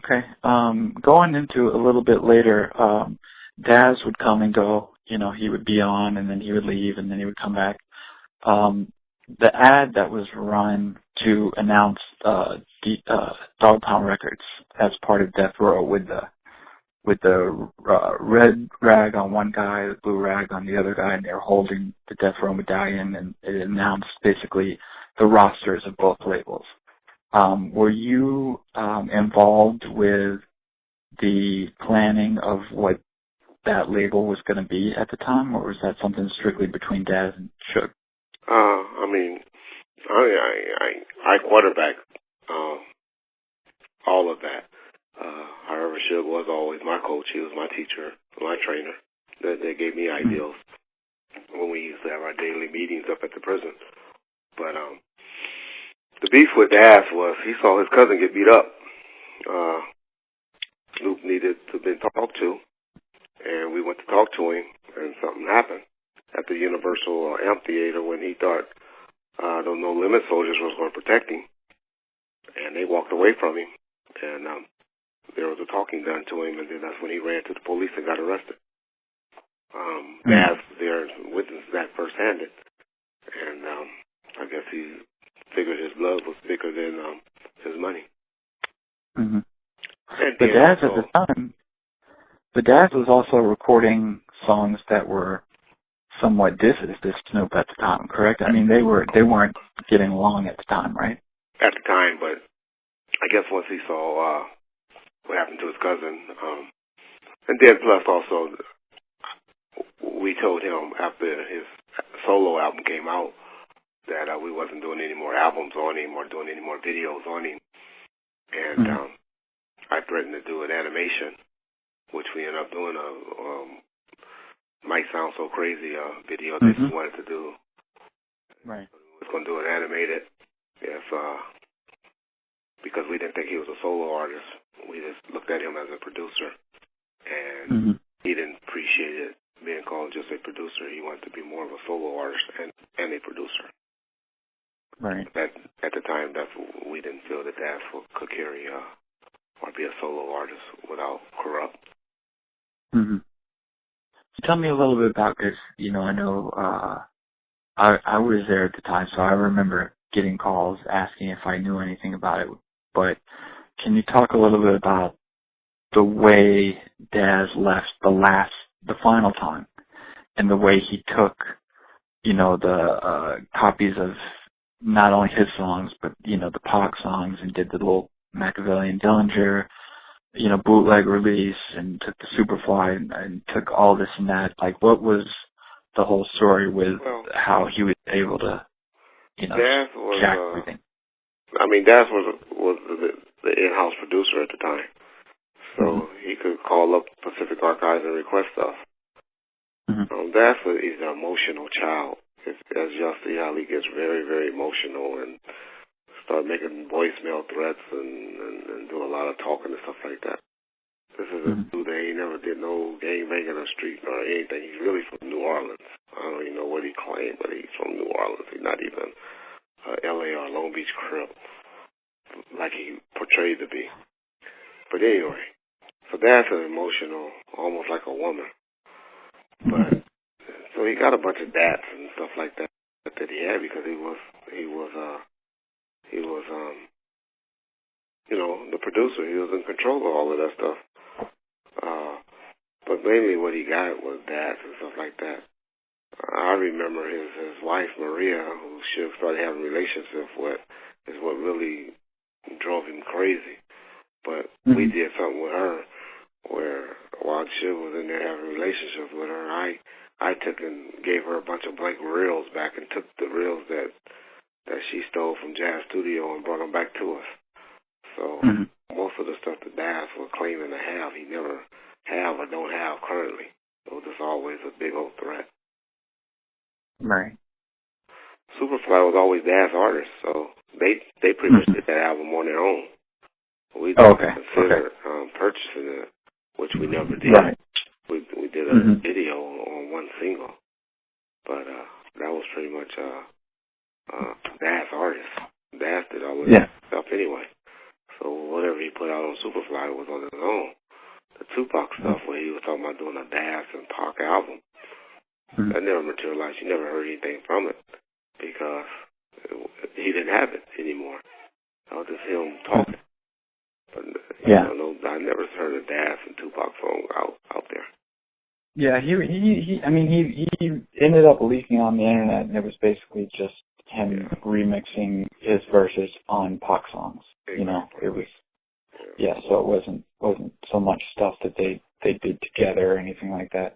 Okay. Going into a little bit later, Daz would come and go. You know, he would be on, and then he would leave, and then he would come back. The ad that was run to announce Dog Pound Records as part of Death Row with the red rag on one guy, the blue rag on the other guy, and they were holding the Death Row medallion, and it announced basically the rosters of both labels. Were you involved with the planning of what that label was going to be at the time, or was that something strictly between Daz and Suge? I quarterback all of that. However, Suge was always my coach. He was my teacher, my trainer. They gave me ideals when we used to have our daily meetings up at the prison. But the beef with Daz was he saw his cousin get beat up. Snoop needed to be talked to, and we went to talk to him, and something happened at the Universal Amphitheater when he thought the No Limit soldiers was going to protect him, and they walked away from him, and there was a talking done to him, and then that's when he ran to the police and got arrested. Daz there witnessed that firsthand, and I guess he figured his blood was bigger than his money. Mm-hmm. But Daz at the time, Daz was also recording songs that were somewhat disses to Snoop at the time, correct? I mean, they weren't getting along at the time, right? At the time, but I guess once he saw what happened to his cousin, and then plus also, we told him after his solo album came out that we wasn't doing any more albums on him or doing any more videos on him, and I threatened to do an animation, which we ended up doing might sound so crazy, a video that we wanted to do. Right. We was going to do it animated because we didn't think he was a solo artist. We just looked at him as a producer, and he didn't appreciate it being called just a producer. He wanted to be more of a solo artist and a producer. Right. At the time, we didn't feel that Daz could carry or be a solo artist without Corrupt. Mm-hmm. Tell me a little bit about this. You know, I know I was there at the time, so I remember getting calls asking if I knew anything about it. But can you talk a little bit about the way Daz left the final time, and the way he took, you know, the copies of not only his songs, but, you know, the Pac songs, and did the little Machiavelli and Dillinger, you know, bootleg release, and took the Soopafly and took all this and that. Like, what was the whole story with how he was able to, you know, jack everything? I mean, Daz was the in-house producer at the time, so he could call up Pacific Archives and request stuff. Daz is an emotional child. As you'll see how he gets very, very emotional and start making voicemail threats and do a lot of talking and stuff like that. This is a dude that he never did no gang banging on the street or anything. He's really from New Orleans. I don't even know what he claimed, but he's from New Orleans. He's not even L.A. or Long Beach Crip like he portrayed to be. But anyway, so that's an emotional, almost like a woman. But so he got a bunch of dats and stuff like that he had because he was you know, the producer. He was in control of all of that stuff. But mainly what he got was dats and stuff like that. I remember his wife Maria, who Suge started having a relationship with, is what really drove him crazy. But we did something with her where while Suge was in there having a relationship with her, I took and gave her a bunch of blank reels back and took the reels that she stole from Jazz Studio and brought them back to us. So most of the stuff that Daz was claiming to have, he never have or don't have currently. It was just always a big old threat. Right. Soopafly was always Daz's artist, so they pretty much did that album on their own. We considered purchasing it, which we never did. Right. We did a video on one single, but that was pretty much Daz's artist. Daz did all of that stuff anyway. So whatever he put out on Soopafly was on his own. The Tupac stuff where he was talking about doing a Daz and Pac album, that never materialized. You never heard anything from it because he didn't have it anymore. That was just him talking. But I never heard a Daz and Tupac song out there. Yeah, he ended up leaking on the internet, and it was basically just him remixing his verses on Pac songs. Exactly. You know, it was so it wasn't so much stuff that they did together or anything like that.